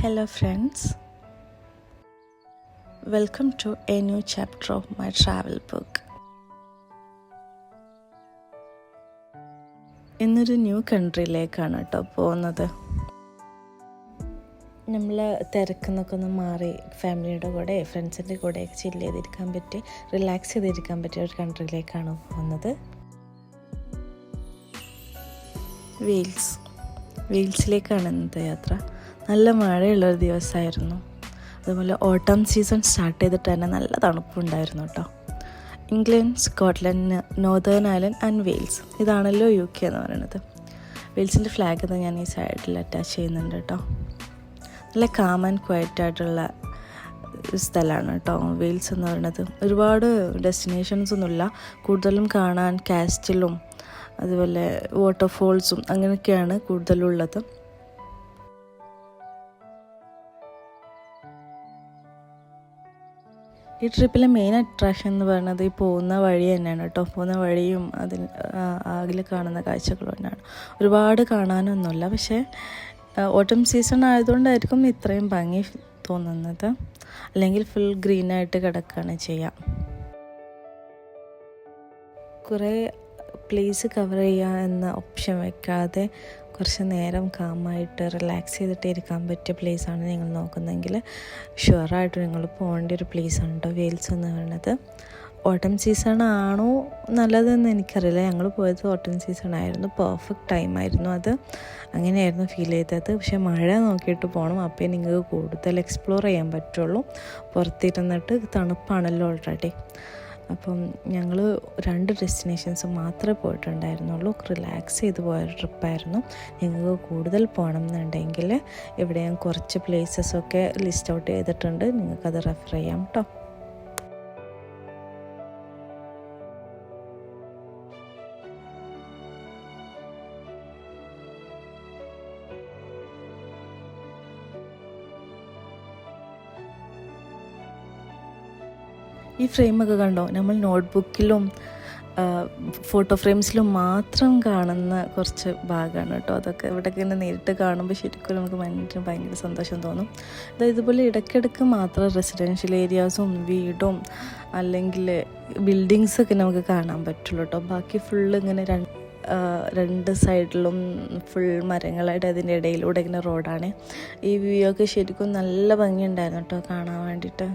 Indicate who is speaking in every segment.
Speaker 1: Hello friends, welcome to a new chapter of my travel book. ഇന്നൊരു new കൺട്രിയിലേക്കാണ് കേട്ടോ പോകുന്നത്. നമ്മൾ തിരക്കുന്നൊക്കെ ഒന്ന് മാറി ഫാമിലിയുടെ കൂടെ ഫ്രണ്ട്സിൻ്റെ കൂടെയൊക്കെ ചില്ല് ചെയ്തിരിക്കാൻ പറ്റി റിലാക്സ് ചെയ്തിരിക്കാൻ പറ്റിയ ഒരു കൺട്രിയിലേക്കാണ് പോകുന്നത്. വെയിൽസിലേക്കാണ് ഇന്നത്തെ യാത്ര. നല്ല മഴയുള്ളൊരു ദിവസമായിരുന്നു. അതുപോലെ ഓട്ടം സീസൺ സ്റ്റാർട്ട് ചെയ്തിട്ട് തന്നെ നല്ല തണുപ്പുണ്ടായിരുന്നു കേട്ടോ. England, Scotland, northern island and Wales, ഇതാണല്ലോ UK എന്ന് പറയുന്നത്. വെയിൽസിൻ്റെ ഫ്ലാഗ് എന്ന് ഞാൻ ഈ സൈഡിൽ അറ്റാച്ച് ചെയ്യുന്നുണ്ട് കേട്ടോ. നല്ല കാം ആൻഡ് ക്വയറ്റ് ആയിട്ടുള്ള സ്ഥലമാണ് കേട്ടോ വെയിൽസ് എന്ന് പറയുന്നത്. ഒരുപാട് ഡെസ്റ്റിനേഷൻസ് ഒന്നുമില്ല, കൂടുതലും കാണാൻ കാസ്റ്റിലും അതുപോലെ വാട്ടർഫോൾസും അങ്ങനെയൊക്കെയാണ് കൂടുതലുള്ളത്. ഈ ട്രിപ്പിലെ മെയിൻ അട്രാക്ഷൻ എന്ന് പറയുന്നത് ഈ പോകുന്ന വഴി തന്നെയാണ് കേട്ടോ. പോകുന്ന വഴിയും അതിൽ ആകിൽ കാണുന്ന കാഴ്ചകളും തന്നെയാണ്. ഒരുപാട് കാണാനൊന്നുമില്ല, പക്ഷേ ഓട്ടം സീസൺ ആയതുകൊണ്ടായിരിക്കും ഇത്രയും ഭംഗി തോന്നുന്നത്. അല്ലെങ്കിൽ ഫുൾ ഗ്രീനായിട്ട് കിടക്കുകയാണ് ചെയ്യാം. കുറേ പ്ലേസ് കവർ ചെയ്യുക എന്ന ഓപ്ഷൻ വെക്കാതെ കുറച്ച് നേരം കാമായിട്ട് റിലാക്സ് ചെയ്തിട്ട് ഇരിക്കാൻ പറ്റിയ പ്ലേസാണ് നിങ്ങൾ നോക്കുന്നതെങ്കിൽ ഷുവറായിട്ട് നിങ്ങൾ പോകേണ്ട ഒരു പ്ലേസാണ് കേട്ടോ വെയിൽസ് എന്ന് പറയുന്നത്. ഓട്ടം സീസൺ ആണോ നല്ലതെന്ന് എനിക്കറിയില്ല. ഞങ്ങൾ പോയത് ഓട്ടം സീസൺ ആയിരുന്നു, പെർഫെക്റ്റ് ടൈമായിരുന്നു അത്. അങ്ങനെയായിരുന്നു ഫീൽ ചെയ്തത്. പക്ഷേ മഴ നോക്കിയിട്ട് പോകണം, അപ്പോൾ നിങ്ങൾക്ക് കൂടുതൽ എക്സ്പ്ലോർ ചെയ്യാൻ പറ്റുള്ളൂ. പുറത്തിരുന്നിട്ട് തണുപ്പാണല്ലോ ഓൾറെഡി. അപ്പം ഞങ്ങൾ 2 ഡെസ്റ്റിനേഷൻസ് മാത്രമേ പോയിട്ടുണ്ടായിരുന്നുള്ളൂ. റിലാക്സ് ചെയ്ത് പോയൊരു ട്രിപ്പായിരുന്നു. നിങ്ങൾക്ക് കൂടുതൽ പോകണം എന്നുണ്ടെങ്കിൽ ഇവിടെ ഞാൻ കുറച്ച് പ്ലേസസൊക്കെ ലിസ്റ്റ് ഔട്ട് ചെയ്തിട്ടുണ്ട്, നിങ്ങൾക്കത് റെഫർ ചെയ്യാം കേട്ടോ. ഈ ഫ്രെയിമൊക്കെ കണ്ടോ, നമ്മൾ നോട്ട്ബുക്കിലും ഫോട്ടോ ഫ്രെയിംസിലും മാത്രം കാണുന്ന കുറച്ച് ഭാഗമാണ് കേട്ടോ. അതൊക്കെ ഇവിടെയൊക്കെ ഇങ്ങനെ നേരിട്ട് കാണുമ്പോൾ ശരിക്കും നമുക്ക് മനസ്സിന് ഭയങ്കര സന്തോഷം തോന്നും. ഇതുപോലെ ഇടയ്ക്കിടയ്ക്ക് മാത്രം റെസിഡൻഷ്യൽ ഏരിയാസും വീടും അല്ലെങ്കിൽ ബിൽഡിങ്സൊക്കെ നമുക്ക് കാണാൻ പറ്റുള്ളൂ കേട്ടോ. ബാക്കി ഫുള്ള് ഇങ്ങനെ രണ്ട് സൈഡിലും ഫുൾ മരങ്ങളായിട്ട് അതിൻ്റെ ഇടയിലൂടെ ഇങ്ങനെ റോഡാണ്. ഈ വ്യൂ ഒക്കെ ശരിക്കും നല്ല ഭംഗിയുണ്ടായിരുന്നു കേട്ടോ കാണാൻ വേണ്ടിയിട്ട്.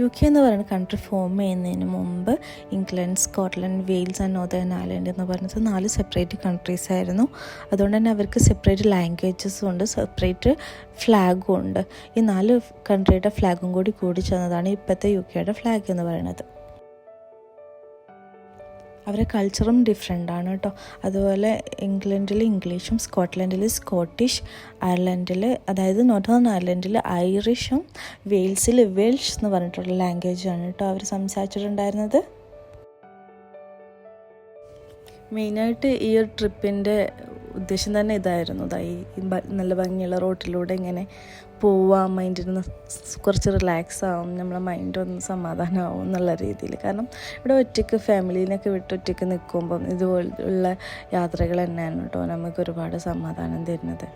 Speaker 1: UK എന്ന് പറയുന്ന കൺട്രി ഫോം ചെയ്യുന്നതിന് മുമ്പ് England, Scotland, Wales and northern island എന്ന് പറയുന്നത് 4 സെപ്പറേറ്റ് കൺട്രീസ് ആയിരുന്നു. അതുകൊണ്ട് തന്നെ അവർക്ക് സെപ്പറേറ്റ് ലാംഗ്വേജസും ഉണ്ട്, സെപ്പറേറ്റ് ഫ്ലാഗും ഉണ്ട്. ഈ 4 കൺട്രിയുടെ ഫ്ലാഗും കൂടി ചേർന്നതാണ് ഇപ്പോഴത്തെ UKയുടെ ഫ്ലാഗ് എന്ന് പറയുന്നത്. അവരുടെ കൾച്ചറും ഡിഫറെൻ്റ് ആണ് കേട്ടോ. അതുപോലെ ഇംഗ്ലണ്ടിൽ ഇംഗ്ലീഷും, സ്കോട്ട്ലൻഡിൽ സ്കോട്ടിഷ്, അയർലൻഡിൽ അതായത് നോർത്തേൺ അയർലൻഡിൽ ഐറിഷും, വെയിൽസിൽ വെൽഷ് എന്ന് പറഞ്ഞിട്ടുള്ള ലാംഗ്വേജാണ് കേട്ടോ അവർ സംസാരിച്ചിട്ടുണ്ടായിരുന്നത്. മെയിനായിട്ട് ഈ ഒരു ട്രിപ്പിൻ്റെ ഉദ്ദേശം തന്നെ ഇതായിരുന്നു. ഈ നല്ല ഭംഗിയുള്ള റോട്ടിലൂടെ ഇങ്ങനെ പോവാം, മൈൻഡിന് കുറച്ച് റിലാക്സ് ആവും, നമ്മളെ മൈൻഡൊന്ന് സമാധാനമാവും എന്നുള്ള രീതിയിൽ. കാരണം ഇവിടെ ഒറ്റയ്ക്ക് ഫാമിലീനൊക്കെ വിട്ട് ഒറ്റയ്ക്ക് നിൽക്കുമ്പം ഇതുപോലുള്ള യാത്രകൾ തന്നെയാണ് കേട്ടോ നമുക്ക് ഒരുപാട് സമാധാനം തരുന്നത്.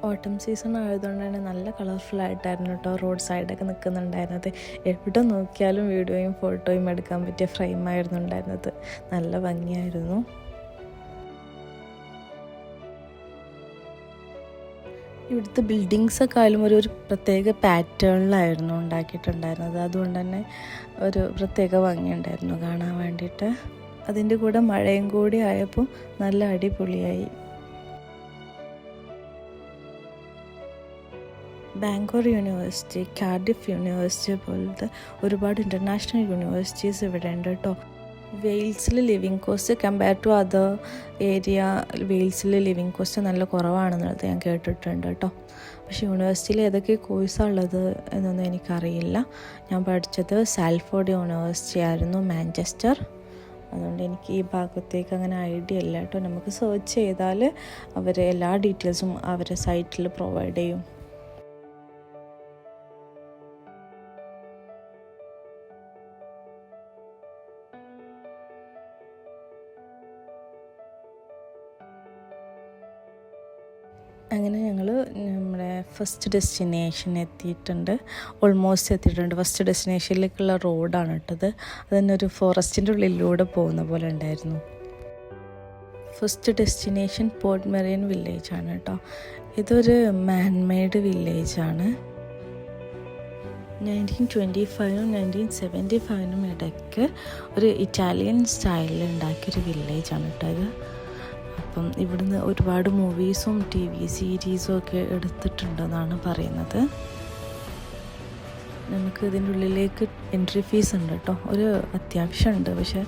Speaker 1: ഓട്ടം സീസൺ ആയതുകൊണ്ട് തന്നെ നല്ല കളർഫുള്ളായിട്ടായിരുന്നു കേട്ടോ റോഡ് സൈഡൊക്കെ നിൽക്കുന്നുണ്ടായിരുന്നത്. എവിടെ നോക്കിയാലും വീഡിയോയും ഫോട്ടോയും എടുക്കാൻ പറ്റിയ ഫ്രെയിമായിരുന്നു ഉണ്ടായിരുന്നത്. നല്ല ഭംഗിയായിരുന്നു. ഇവിടുത്തെ ബിൽഡിങ്സൊക്കെ ആയാലും ഒരു പ്രത്യേക പാറ്റേണിലായിരുന്നു ഉണ്ടാക്കിയിട്ടുണ്ടായിരുന്നത്. അതുകൊണ്ട് തന്നെ ഒരു പ്രത്യേക ഭംഗിയുണ്ടായിരുന്നു കാണാൻ വേണ്ടിയിട്ട്. അതിൻ്റെ കൂടെ മഴയും കൂടി ആയപ്പോൾ നല്ല അടിപൊളിയായി. ബാംഗ്ലൂർ യൂണിവേഴ്സിറ്റി, കാർഡിഫ് യൂണിവേഴ്സിറ്റി പോലത്തെ ഒരുപാട് ഇൻ്റർനാഷണൽ യൂണിവേഴ്സിറ്റീസ് ഇവിടെ ഉണ്ട് കേട്ടോ. വെയിൽസിൽ living cost compare to other area, വെയിൽസിൽ ലിവിങ് കോസ്റ്റ് നല്ല കുറവാണെന്നുള്ളത് ഞാൻ കേട്ടിട്ടുണ്ട് കേട്ടോ. പക്ഷേ യൂണിവേഴ്സിറ്റിയിൽ ഏതൊക്കെ കോഴ്സാണ് ഉള്ളത് എന്നൊന്നും എനിക്കറിയില്ല. ഞാൻ പഠിച്ചത് സാൽഫോർഡ് യൂണിവേഴ്സിറ്റി ആയിരുന്നു, മാഞ്ചസ്റ്റർ. അതുകൊണ്ട് എനിക്ക് ഈ ഭാഗത്തേക്ക് അങ്ങനെ ഐഡിയ ഇല്ല കേട്ടോ. നമുക്ക് സെർച്ച് ചെയ്താൽ അവർ എല്ലാ ഡീറ്റെയിൽസും അവരുടെ സൈറ്റിൽ പ്രൊവൈഡ് ചെയ്യും. അങ്ങനെ ഞങ്ങൾ നമ്മുടെ ഫസ്റ്റ് ഡെസ്റ്റിനേഷൻ എത്തിയിട്ടുണ്ട്, ഓൾമോസ്റ്റ് എത്തിയിട്ടുണ്ട്. ഫസ്റ്റ് ഡെസ്റ്റിനേഷനിലേക്കുള്ള റോഡാണ് ഇട്ടത്. അതന്നെ ഒരു ഫോറസ്റ്റിൻ്റെ ഉള്ളിലൂടെ പോകുന്ന പോലെ ഉണ്ടായിരുന്നു. ഫസ്റ്റ് ഡെസ്റ്റിനേഷൻ പോർട്ട് മെറിയൻ വില്ലേജാണ് കേട്ടോ. ഇതൊരു മാൻമെയ്ഡ് വില്ലേജാണ്. 1925-നും 1975-നും ഇടയ്ക്ക് ഒരു ഇറ്റാലിയൻ സ്റ്റൈലിൽ ഉണ്ടാക്കിയൊരു വില്ലേജാണ് കേട്ടോ ഇത്. അപ്പം ഇവിടുന്ന് ഒരുപാട് മൂവീസും TV സീരീസും ഒക്കെ എടുത്തിട്ടുണ്ടെന്നാണ് പറയുന്നത്. നമുക്ക് ഇതിൻ്റെ ഉള്ളിലേക്ക് എൻട്രി ഫീസ് ഉണ്ട് കേട്ടോ, ഒരു അത്യാവശ്യമുണ്ട്. പക്ഷേ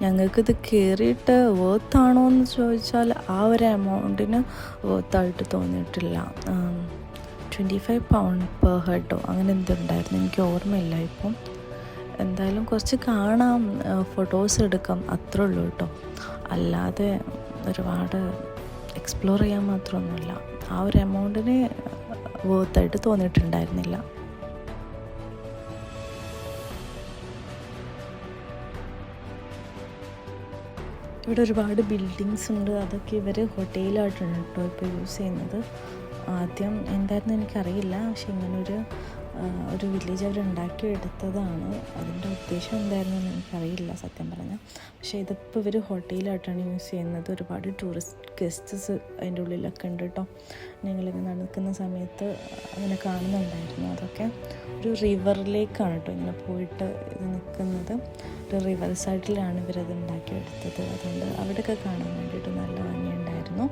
Speaker 1: ഞങ്ങൾക്കിത് കയറിയിട്ട് വേർത്താണോ എന്ന് ചോദിച്ചാൽ ആ ഒരു എമൗണ്ടിന് വേർത്തായിട്ട് തോന്നിയിട്ടില്ല. 25 പൗണ്ട് പെർ ഹെഡോ അങ്ങനെ എന്തുണ്ടായിരുന്നു, എനിക്ക് ഓർമ്മയില്ല ഇപ്പം. എന്തായാലും കുറച്ച് കാണാം, ഫോട്ടോസ് എടുക്കാം, അത്രേ ഉള്ളൂ കേട്ടോ. അല്ലാതെ ഒരുപാട് എക്സ്പ്ലോർ ചെയ്യാൻ മാത്രമൊന്നുമില്ല. ആ ഒരു എമൗണ്ടിന് വേർത്തായിട്ട് തോന്നിയിട്ടുണ്ടായിരുന്നില്ല. ഇവിടെ ഒരുപാട് ബിൽഡിങ്സ് ഉണ്ട്. അതൊക്കെ ഇവർ ഹോട്ടലായിട്ടാണ് കേട്ടോ ഇപ്പോൾ യൂസ് ചെയ്യുന്നത്. ആദ്യം എന്തായിരുന്നു എനിക്കറിയില്ല, പക്ഷെ ഇങ്ങനൊരു വില്ലേജ് അവർ ഉണ്ടാക്കിയെടുത്തതാണ്. അതിൻ്റെ ഉദ്ദേശം എന്തായിരുന്നെന്ന് എനിക്കറിയില്ല സത്യം പറഞ്ഞാൽ. പക്ഷേ ഇതിപ്പോൾ ഇവർ ഹോട്ടലായിട്ടാണ് യൂസ് ചെയ്യുന്നത്. ഒരുപാട് ടൂറിസ്റ്റ് ഗസ്റ്റ്സ് അതിൻ്റെ ഉള്ളിലൊക്കെ ഉണ്ട് കേട്ടോ. ഞങ്ങളിങ്ങനെ നടക്കുന്ന സമയത്ത് അങ്ങനെ കാണുന്നുണ്ടായിരുന്നു. അതൊക്കെ ഒരു റിവറിലേക്കാണ് കേട്ടോ ഇങ്ങനെ പോയിട്ട് ഇത് നിൽക്കുന്നത്. ഒരു റിവർ സൈഡിലാണ് ഇവരത് ഉണ്ടാക്കിയെടുത്തത്. അതുകൊണ്ട് അവിടെയൊക്കെ കാണാൻ വേണ്ടിയിട്ട് നല്ല ഭംഗിയുണ്ടായിരുന്നു.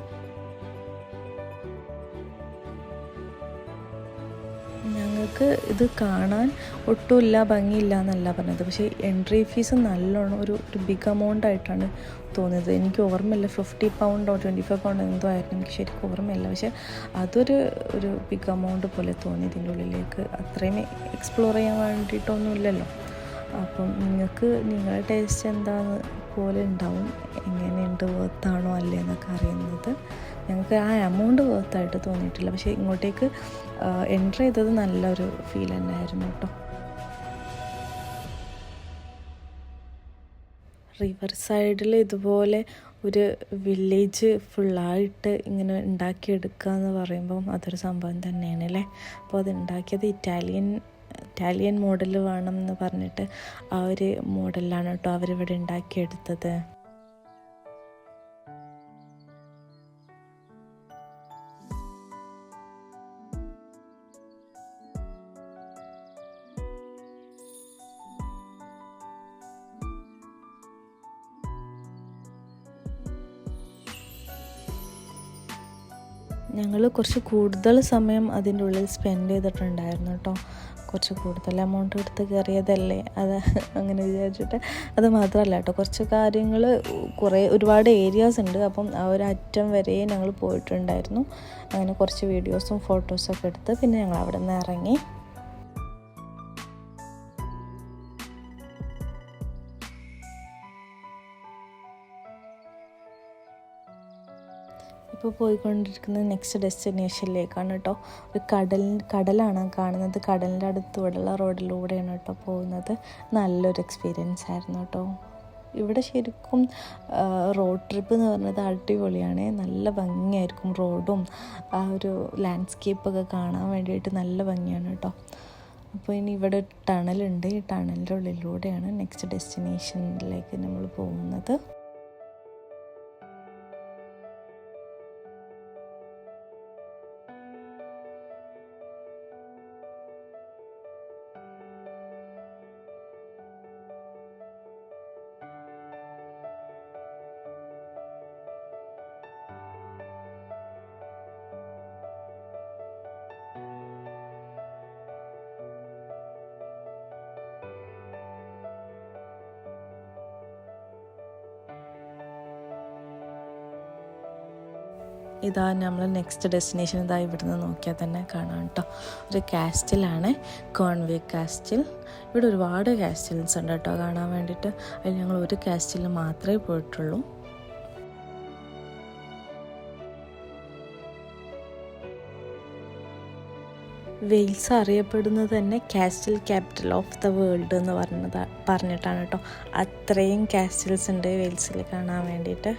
Speaker 1: ഞങ്ങൾക്ക് ഇത് കാണാൻ ഒട്ടുമില്ല ഭംഗിയില്ല എന്നല്ല പറഞ്ഞത്, പക്ഷേ എൻട്രി ഫീസ് നല്ലോണം ഒരു ബിഗ് എമൗണ്ട് ആയിട്ടാണ് തോന്നിയത്. എനിക്ക് ഓർമ്മയില്ല, 50 പൗണ്ടോ 25 പൗണ്ടോ എന്തോ ആയിരുന്നു, എനിക്ക് ശരിക്കും ഓർമ്മയില്ല. പക്ഷേ അതൊരു ബിഗ് എമൗണ്ട് പോലെ തോന്നി. ഇതിൻ്റെ ഉള്ളിലേക്ക് അത്രയും എക്സ്പ്ലോർ ചെയ്യാൻ വേണ്ടിയിട്ടൊന്നുമില്ലല്ലോ. അപ്പം നിങ്ങൾക്ക് നിങ്ങളുടെ ടേസ്റ്റ് എന്താന്ന് പോലെ ഉണ്ടാവും, എങ്ങനെയുണ്ട്, വേർത്താണോ അല്ലേ എന്നൊക്കെ അറിയുന്നത്. ഞങ്ങൾക്ക് ആ എമൗണ്ട് വേർത്തായിട്ട് തോന്നിയിട്ടില്ല. പക്ഷേ ഇങ്ങോട്ടേക്ക് എൻ്റർ ചെയ്തത് നല്ലൊരു ഫീൽ തന്നെയായിരുന്നു കേട്ടോ. റിവർ സൈഡിൽ ഇതുപോലെ ഒരു വില്ലേജ് ഫുള്ളായിട്ട് ഇങ്ങനെ ഉണ്ടാക്കിയെടുക്കുക എന്ന് പറയുമ്പം അതൊരു സംഭവം തന്നെയാണ് അല്ലേ. അപ്പോൾ അത് ഉണ്ടാക്കിയത് ഇറ്റാലിയൻ മോഡൽ വേണം എന്ന് പറഞ്ഞിട്ട് ആ ഒരു മോഡലിലാണ് കേട്ടോ അവരിവിടെ ഉണ്ടാക്കിയെടുത്തത്. ഞങ്ങൾ കുറച്ച് കൂടുതൽ സമയം അതിൻ്റെ ഉള്ളിൽ സ്പെൻഡ് ചെയ്തിട്ടുണ്ടായിരുന്നു കേട്ടോ. കുറച്ച് കൂടുതൽ എമൗണ്ട് എടുത്ത് കയറിയതല്ലേ, അത് അങ്ങനെ വിചാരിച്ചിട്ട്. അത് മാത്രമല്ല കേട്ടോ, കുറച്ച് കാര്യങ്ങൾ ഒരുപാട് ഏരിയാസ് ഉണ്ട്. അപ്പം ആ ഒരു അറ്റം വരെ ഞങ്ങൾ പോയിട്ടുണ്ടായിരുന്നു. അങ്ങനെ കുറച്ച് വീഡിയോസും ഫോട്ടോസും ഒക്കെ എടുത്ത് പിന്നെ ഞങ്ങൾ അവിടെ നിന്ന് ഇറങ്ങി. ഇപ്പോൾ പോയിക്കൊണ്ടിരിക്കുന്നത് നെക്സ്റ്റ് ഡെസ്റ്റിനേഷനിലേക്കാണ് കേട്ടോ. ഒരു കടലാണ് കാണുന്നത്. കടലിൻ്റെ അടുത്തൂടെയുള്ള റോഡിലൂടെയാണ് കേട്ടോ പോകുന്നത്. നല്ലൊരു എക്സ്പീരിയൻസ് ആയിരുന്നു കേട്ടോ. ഇവിടെ ശരിക്കും റോഡ് ട്രിപ്പ് എന്ന് പറഞ്ഞത് അടിപൊളിയാണ്. നല്ല ഭംഗിയായിരിക്കും റോഡും ആ ഒരു ലാൻഡ്സ്കേപ്പൊക്കെ കാണാൻ വേണ്ടിയിട്ട് നല്ല ഭംഗിയാണ് കേട്ടോ. അപ്പോൾ ഇനി ഇവിടെ ടണലുണ്ട്. ഈ ടണലിൻ്റെ ഉള്ളിലൂടെയാണ് നെക്സ്റ്റ് ഡെസ്റ്റിനേഷനിലേക്ക് നമ്മൾ പോകുന്നത്. ഇതാ നമ്മൾ നെക്സ്റ്റ് ഡെസ്റ്റിനേഷൻ ഇതാ ഇവിടുന്ന് നോക്കിയാൽ തന്നെ കാണാം കേട്ടോ. ഒരു കാസ്റ്റിലാണ്, കോൺവേ കാസ്റ്റിൽ. ഇവിടെ ഒരുപാട് കാസ്റ്റിൽസ് ഉണ്ട് കേട്ടോ കാണാൻ വേണ്ടിയിട്ട്. അതിൽ ഞങ്ങൾ ഒരു കാസ്റ്റിൽ മാത്രമേ പോയിട്ടുള്ളൂ. വെയിൽസ് അറിയപ്പെടുന്നത് തന്നെ കാസ്റ്റിൽ ക്യാപിറ്റൽ ഓഫ് ദ വേൾഡ് എന്ന് പറഞ്ഞിട്ടാണ് കേട്ടോ. അത്രയും കാസ്റ്റിൽസ് ഉണ്ട് വെയിൽസിൽ കാണാൻ വേണ്ടിയിട്ട്.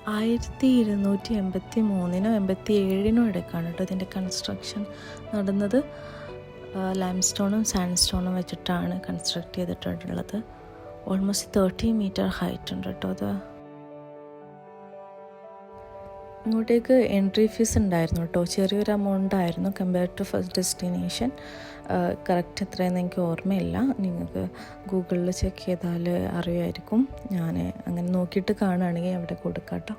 Speaker 1: 1283 87 ഇടയ്ക്കാണ് കേട്ടോ ഇതിൻ്റെ കൺസ്ട്രക്ഷൻ നടന്നത്. ലൈംസ്റ്റോണും സാൻഡ്സ്റ്റോണും വെച്ചിട്ടാണ് കൺസ്ട്രക്ട് ചെയ്തിട്ടുള്ളത്. ഓൾമോസ്റ്റ് 30 മീറ്റർ ഹൈറ്റ് ഉണ്ട് കേട്ടോ അത്. ഇങ്ങോട്ടേക്ക് എൻട്രി ഫീസ് ഉണ്ടായിരുന്നു കേട്ടോ, ചെറിയൊരു എമൗണ്ട് ആയിരുന്നു compare to first destination. Correct എത്രയെന്ന് എനിക്ക് ഓർമ്മയില്ല, നിങ്ങൾക്ക് ഗൂഗിളിൽ ചെക്ക് ചെയ്താൽ അറിയുമായിരിക്കും. ഞാൻ അങ്ങനെ നോക്കിയിട്ട് കാണുകയാണെങ്കിൽ അവിടെ കൊടുക്കാം കേട്ടോ.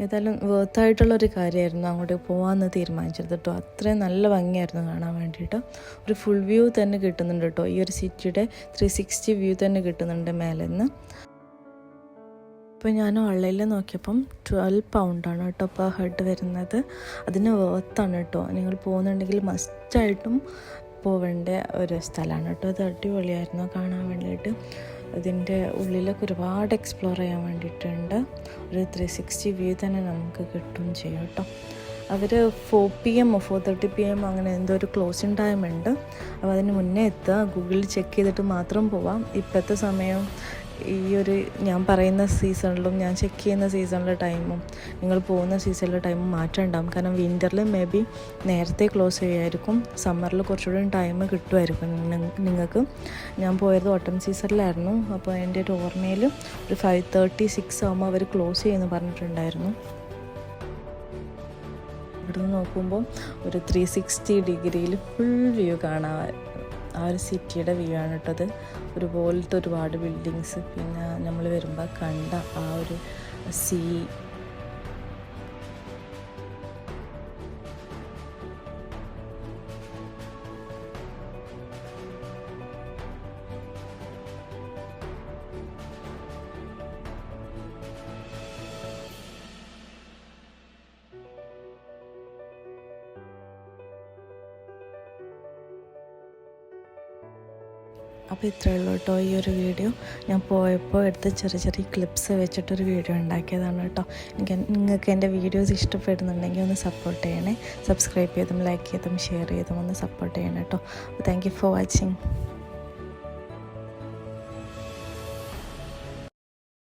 Speaker 1: ഏതായാലും വേർത്തായിട്ടുള്ളൊരു കാര്യമായിരുന്നു അങ്ങോട്ട് പോകാമെന്ന് തീരുമാനിച്ചത് കേട്ടോ. അത്രയും നല്ല ഭംഗിയായിരുന്നു കാണാൻ വേണ്ടിയിട്ട്. ഒരു ഫുൾ വ്യൂ തന്നെ കിട്ടുന്നുണ്ട് കേട്ടോ, ഈ ഒരു സിറ്റിയുടെ 360 വ്യൂ തന്നെ കിട്ടുന്നുണ്ട് മേലെ നിന്ന്. ഇപ്പോൾ ഞാൻ ഓൺലൈനിൽ നോക്കിയപ്പം 12 പൗണ്ടാണ് കേട്ടോ പെർ ഹെഡ് വരുന്നത്. അതിന് വേർത്താണ് കേട്ടോ. നിങ്ങൾ പോകുന്നുണ്ടെങ്കിൽ മസ്റ്റായിട്ടും പോവേണ്ട ഒരു സ്ഥലമാണ് കേട്ടോ. അത് അടിപൊളിയായിരുന്നു കാണാൻ വേണ്ടിയിട്ട്. ഇതിൻ്റെ ഉള്ളിലൊക്കെ ഒരുപാട് എക്സ്പ്ലോർ ചെയ്യാൻ വേണ്ടിയിട്ടുണ്ട്. ഒരു 360 വ്യൂ തന്നെ നമുക്ക് കിട്ടും ചെയ്യും കേട്ടോ. അവർ 4 PM 4:30 PM അങ്ങനെ എന്തോ ഒരു ക്ലോസിങ് ടൈം ഉണ്ട്. അപ്പോൾ അതിന് മുന്നേ എത്തുക, ഗൂഗിളിൽ ചെക്ക് ചെയ്തിട്ട് മാത്രം പോവാം. ഇപ്പോഴത്തെ സമയം ഈ ഒരു ഞാൻ പറയുന്ന സീസണിലും ഞാൻ ചെക്ക് ചെയ്യുന്ന സീസണിലെ ടൈമും നിങ്ങൾ പോകുന്ന സീസണിലെ ടൈമും മാറ്റം ഉണ്ടാകും. കാരണം വിൻ്ററിൽ മേ ബി നേരത്തെ ക്ലോസ് ചെയ്യുമായിരിക്കും, സമ്മറിൽ കുറച്ചുകൂടി ടൈം കിട്ടുമായിരിക്കും നിങ്ങൾക്ക്. ഞാൻ പോയത് ഓട്ടം സീസണിലായിരുന്നു. അപ്പോൾ എൻ്റെ ഒരു ഓർമ്മയിൽ ഒരു 5:36 ആകുമ്പോൾ അവർ ക്ലോസ് ചെയ്യുമെന്ന് പറഞ്ഞിട്ടുണ്ടായിരുന്നു. ഇവിടുന്ന് നോക്കുമ്പോൾ ഒരു 360 ഡിഗ്രിയിൽ ഫുൾ വ്യൂ കാണാൻ ആ ഒരു സിറ്റിയുടെ വ്യൂ ആണ് കേട്ടത്. ഒരുപോലത്തെ ഒരുപാട് ബിൽഡിങ്സ്, പിന്നെ നമ്മൾ വരുമ്പോൾ കണ്ട ആ ഒരു സീ. അപ്പോൾ ഇത്രയേ ഉള്ളൂ കേട്ടോ ഈ ഒരു വീഡിയോ. ഞാൻ പോയപ്പോൾ എടുത്ത ചെറിയ ചെറിയ ക്ലിപ്സ് വെച്ചിട്ടൊരു വീഡിയോ ഉണ്ടാക്കിയതാണ് കേട്ടോ. നിങ്ങൾക്ക് എൻ്റെ വീഡിയോസ് ഇഷ്ടപ്പെടുന്നുണ്ടെങ്കിൽ ഒന്ന് സപ്പോർട്ട് ചെയ്യണേ. സബ്സ്ക്രൈബ് ചെയ്തും ലൈക്ക് ചെയ്തും ഷെയർ ചെയ്തും ഒന്ന് സപ്പോർട്ട് ചെയ്യണം കേട്ടോ. അപ്പോൾ താങ്ക് യു ഫോർ വാച്ചിങ്.